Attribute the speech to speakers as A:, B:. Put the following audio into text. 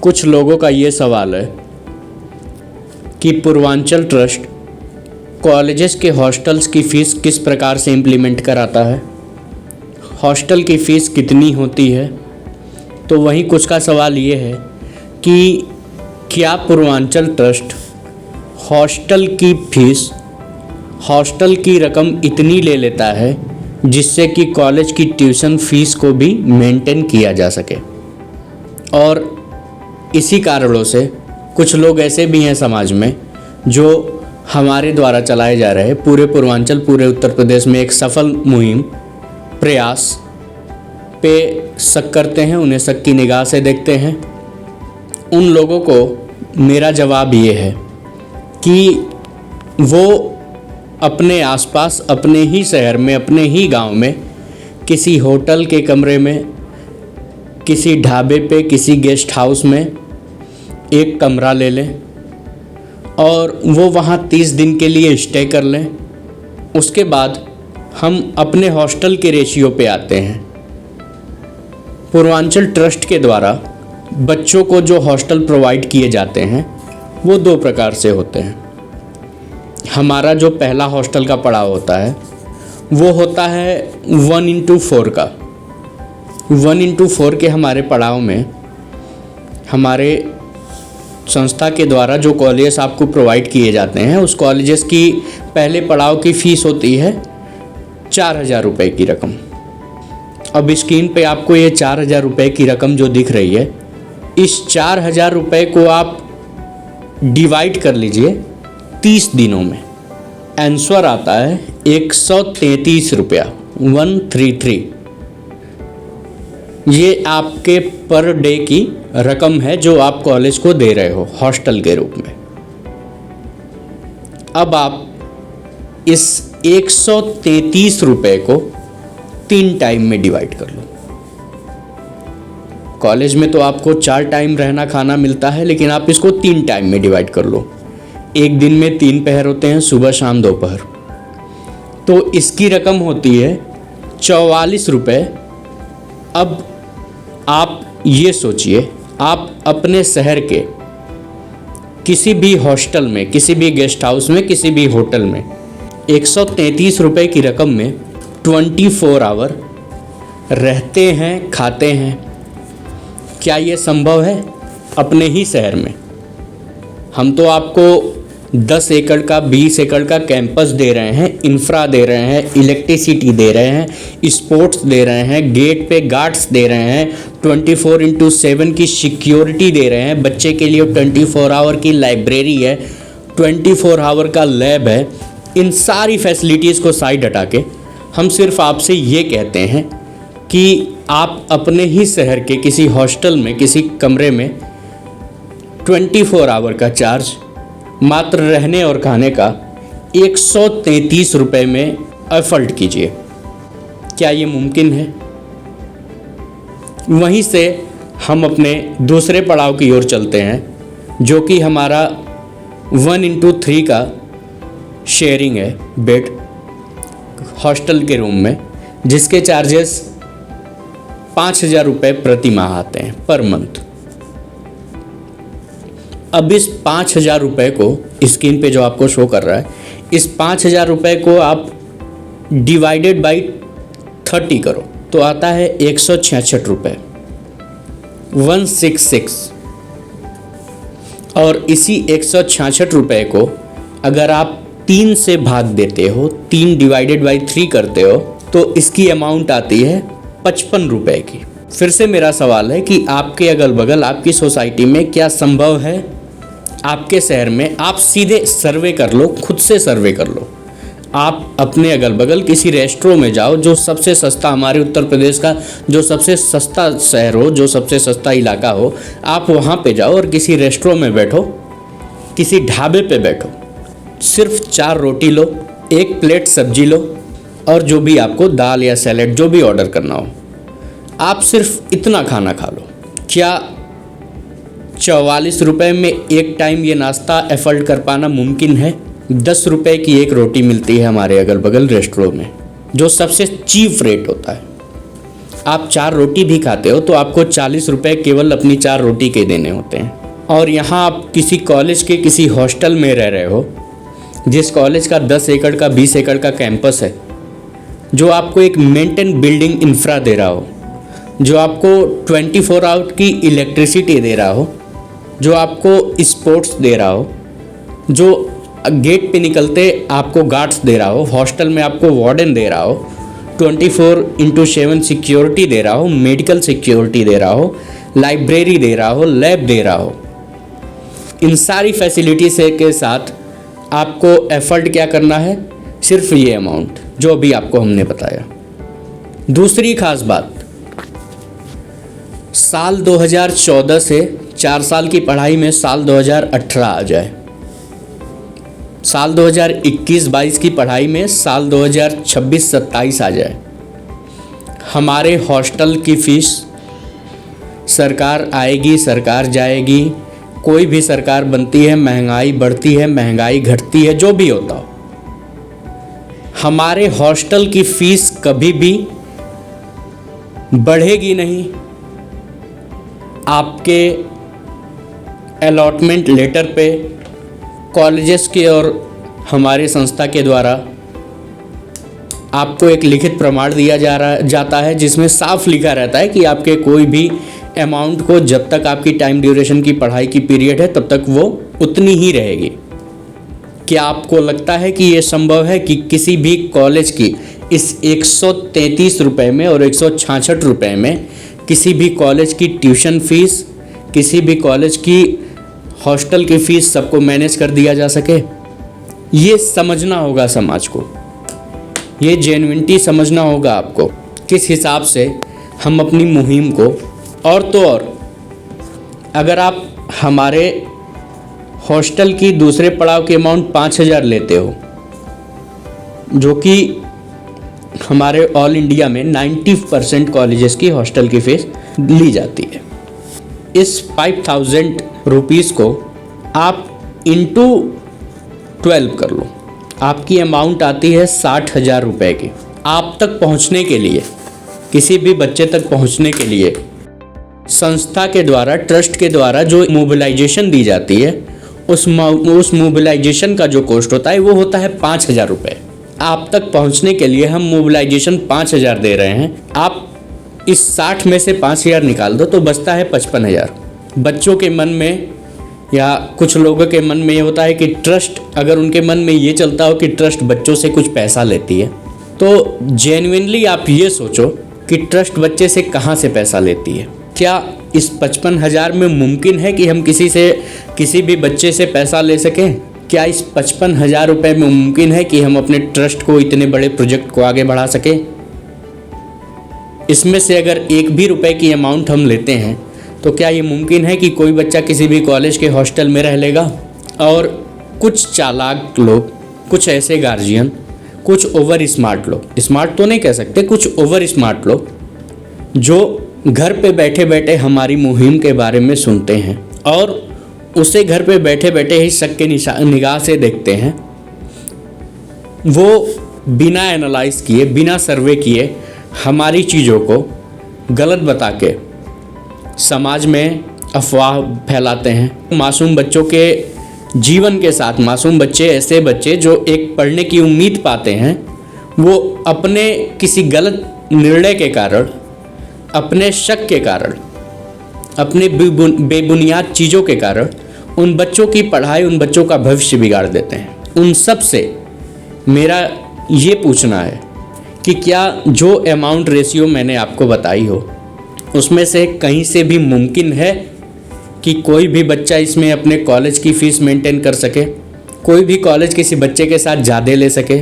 A: कुछ लोगों का ये सवाल है कि पूर्वांचल ट्रस्ट कॉलेजेस के हॉस्टल्स की फ़ीस किस प्रकार से इम्प्लीमेंट कराता है, हॉस्टल की फ़ीस कितनी होती है। तो वहीं कुछ का सवाल ये है कि क्या पूर्वांचल ट्रस्ट हॉस्टल की फ़ीस, हॉस्टल की रकम इतनी ले लेता है जिससे कि कॉलेज की ट्यूशन फ़ीस को भी मेंटेन किया जा सके। और इसी कारणों से कुछ लोग ऐसे भी हैं समाज में जो हमारे द्वारा चलाए जा रहे पूरे पूर्वांचल, पूरे उत्तर प्रदेश में एक सफल मुहिम, प्रयास पे शक करते हैं, उन्हें शक की निगाह से देखते हैं। उन लोगों को मेरा जवाब ये है कि वो अपने आसपास, अपने ही शहर में, अपने ही गांव में किसी होटल के कमरे में, किसी ढाबे पे, किसी गेस्ट हाउस में एक कमरा ले लें और वो वहाँ 30 दिन के लिए स्टे कर लें। उसके बाद हम अपने हॉस्टल के रेशियो पे आते हैं। पूर्वांचल ट्रस्ट के द्वारा बच्चों को जो हॉस्टल प्रोवाइड किए जाते हैं वो 2 प्रकार से होते हैं। हमारा जो पहला हॉस्टल का पड़ाव होता है वो होता है 1x4 का। 1x4 के हमारे पड़ाव में हमारे संस्था के द्वारा जो कॉलेजेस आपको प्रोवाइड किए जाते हैं उस कॉलेजेस की पहले पड़ाव की फ़ीस होती है 4,000 रुपये की रकम। अब स्क्रीन पे आपको ये 4,000 रुपये की रकम जो दिख रही है, इस 4,000 रुपये को आप डिवाइड कर लीजिए 30 दिनों में। आंसर आता है 133 रुपया, 133। ये आपके पर डे की रकम है जो आप कॉलेज को दे रहे हो हॉस्टल के रूप में। अब आप इस 133 रुपये को 3 टाइम में डिवाइड कर लो। कॉलेज में तो आपको 4 टाइम रहना खाना मिलता है, लेकिन आप इसको 3 टाइम में डिवाइड कर लो। एक दिन में 3 पहर होते हैं, सुबह शाम दोपहर। तो इसकी रकम होती है 44 रुपये। अब आप ये सोचिए, आप अपने शहर के किसी भी हॉस्टल में, किसी भी गेस्ट हाउस में, किसी भी होटल में 133 रुपये की रकम में 24 आवर रहते हैं, खाते हैं। क्या ये संभव है अपने ही शहर में? हम तो आपको 10 एकड़ का, 20 एकड़ का कैंपस दे रहे हैं, इंफ्रा दे रहे हैं, इलेक्ट्रिसिटी दे रहे हैं, स्पोर्ट्स दे रहे हैं, गेट पे गार्ड्स दे रहे हैं, 24x7 की सिक्योरिटी दे रहे हैं, बच्चे के लिए 24 आवर की लाइब्रेरी है, 24 आवर का लैब है। इन सारी फैसिलिटीज़ को साइड हटा के हम सिर्फ आपसे ये कहते हैं कि आप अपने ही शहर के किसी हॉस्टल में, किसी कमरे में 24 आवर का चार्ज मात्र रहने और खाने का 133 रुपये में एफर्ट कीजिए। क्या ये मुमकिन है? वहीं से हम अपने दूसरे पड़ाव की ओर चलते हैं, जो कि हमारा 1x3 का शेयरिंग है बेड हॉस्टल के रूम में, जिसके चार्जेस 5,000 रुपये प्रति माह आते हैं, पर मंथ। अब इस 5,000 रुपये को स्क्रीन पे जो आपको शो कर रहा है, इस 5,000 रुपये को आप डिवाइडेड बाई 30 करो तो आता है 166 रुपये, 166। और इसी 166 रुपये को अगर आप 3 से भाग देते हो, 3 डिवाइडेड बाई 3 करते हो, तो इसकी अमाउंट आती है 55 रुपये की। फिर से मेरा सवाल है कि आपके अगल बगल, आपकी सोसाइटी में क्या संभव है? आपके शहर में आप सीधे सर्वे कर लो, खुद से सर्वे कर लो। आप अपने अगल बगल किसी रेस्टोरेंट में जाओ, जो सबसे सस्ता, हमारे उत्तर प्रदेश का जो सबसे सस्ता शहर हो, जो सबसे सस्ता इलाका हो, आप वहाँ पे जाओ और किसी रेस्टोरेंट में बैठो, किसी ढाबे पे बैठो, सिर्फ 4 रोटी लो, 1 प्लेट सब्जी लो और जो भी आपको दाल या सैलेड जो भी ऑर्डर करना हो, आप सिर्फ इतना खाना खा लो। क्या 44 रुपये में एक टाइम ये नाश्ता एफर्ड कर पाना मुमकिन है? 10 रुपये की 1 रोटी मिलती है हमारे अगल बगल रेस्टोरेंट में, जो सबसे चीप रेट होता है। आप 4 रोटी भी खाते हो तो आपको 40 रुपये केवल अपनी 4 रोटी के देने होते हैं। और यहाँ आप किसी कॉलेज के किसी हॉस्टल में रह रहे हो, जिस कॉलेज का 10 एकड़ का 20 एकड़ का कैंपस है, जो आपको एक मेंटेन बिल्डिंग इंफ्रा दे रहा हो, जो आपको 24 आवर की इलेक्ट्रिसिटी दे रहा हो, जो आपको स्पोर्ट्स दे रहा हो, जो गेट पे निकलते आपको गार्ड्स दे रहा हो, हॉस्टल में आपको वार्डन दे रहा हो, 24/7 सिक्योरिटी दे रहा हो, मेडिकल सिक्योरिटी दे रहा हो, लाइब्रेरी दे रहा हो, लैब दे रहा हो, इन सारी फैसिलिटी से के साथ आपको एफर्ट क्या करना है? सिर्फ ये अमाउंट जो अभी आपको हमने बताया। दूसरी खास बात, साल 2014 से 4 साल की पढ़ाई में साल 2018 आ जाए, साल 2021-22 की पढ़ाई में साल 2026-27 आ जाए, हमारे हॉस्टल की फ़ीस सरकार आएगी, सरकार जाएगी, कोई भी सरकार बनती है, महंगाई बढ़ती है, महंगाई घटती है, जो भी होता हो, हमारे हॉस्टल की फ़ीस कभी भी बढ़ेगी नहीं। आपके अलॉटमेंट लेटर पे कॉलेजेस के और हमारे संस्था के द्वारा आपको एक लिखित प्रमाण दिया जाता है, जिसमें साफ लिखा रहता है कि आपके कोई भी अमाउंट को जब तक आपकी टाइम ड्यूरेशन की पढ़ाई की पीरियड है तब तक वो उतनी ही रहेगी। क्या आपको लगता है कि ये संभव है कि किसी भी कॉलेज की इस 133 रुपये में और 166 रुपये में किसी भी कॉलेज की ट्यूशन फ़ीस, किसी भी कॉलेज की हॉस्टल की फ़ीस सबको मैनेज कर दिया जा सके? ये समझना होगा समाज को, ये जेन्युइनिटी समझना होगा आपको, किस हिसाब से हम अपनी मुहिम को। और तो और, अगर आप हमारे हॉस्टल की दूसरे पड़ाव की अमाउंट 5,000 लेते हो, जो कि हमारे ऑल इंडिया में 90% कॉलेजेस की हॉस्टल की फ़ीस ली जाती है, इस 5,000 रुपीज़ को आप इंटू 12 कर लो, आपकी अमाउंट आती है 60,000 रुपये की। आप तक पहुंचने के लिए, किसी भी बच्चे तक पहुंचने के लिए संस्था के द्वारा, ट्रस्ट के द्वारा जो मोबिलाइजेशन दी जाती है, उस मोबिलाइजेशन का जो कॉस्ट होता है वो होता है 5,000 रुपये। आप तक पहुंचने के लिए हम मोबिलाइजेशन 5,000 दे रहे हैं, आप इस 60 में से 5,000 निकाल दो तो बचता है 55,000। बच्चों के मन में या कुछ लोगों के मन में ये होता है कि ट्रस्ट, अगर उनके मन में ये चलता हो कि ट्रस्ट बच्चों से कुछ पैसा लेती है, तो जेन्युइनली आप ये सोचो कि ट्रस्ट बच्चे से कहाँ से पैसा लेती है। क्या इस 55,000 में मुमकिन है कि हम किसी भी बच्चे से पैसा ले सकें? क्या इस 55,000 रुपये में मुमकिन है कि हम अपने ट्रस्ट को, इतने बड़े प्रोजेक्ट को आगे बढ़ा सकें? इसमें से अगर एक भी रुपए की अमाउंट हम लेते हैं तो क्या ये मुमकिन है कि कोई बच्चा किसी भी कॉलेज के हॉस्टल में रह लेगा? और कुछ चालाक लोग, कुछ ऐसे गार्जियन, कुछ ओवर स्मार्ट लोग, स्मार्ट तो नहीं कह सकते, कुछ ओवर स्मार्ट लोग, जो घर पे बैठे बैठे हमारी मुहिम के बारे में सुनते हैं और उसे घर पे बैठे बैठे ही शक के निगाह से देखते हैं, वो बिना एनालाइज किए, बिना सर्वे किए हमारी चीज़ों को गलत बता के समाज में अफवाह फैलाते हैं। मासूम बच्चों के जीवन के साथ, मासूम बच्चे, ऐसे बच्चे जो एक पढ़ने की उम्मीद पाते हैं, वो अपने किसी गलत निर्णय के कारण, अपने शक के कारण, अपने बेबुनियाद चीज़ों के कारण उन बच्चों की पढ़ाई, उन बच्चों का भविष्य बिगाड़ देते हैं। उन सब से मेरा ये पूछना है कि क्या जो अमाउंट रेशियो मैंने आपको बताई हो, उसमें से कहीं से भी मुमकिन है कि कोई भी बच्चा इसमें अपने कॉलेज की फ़ीस मेंटेन कर सके? कोई भी कॉलेज किसी बच्चे के साथ ज़्यादा ले सके?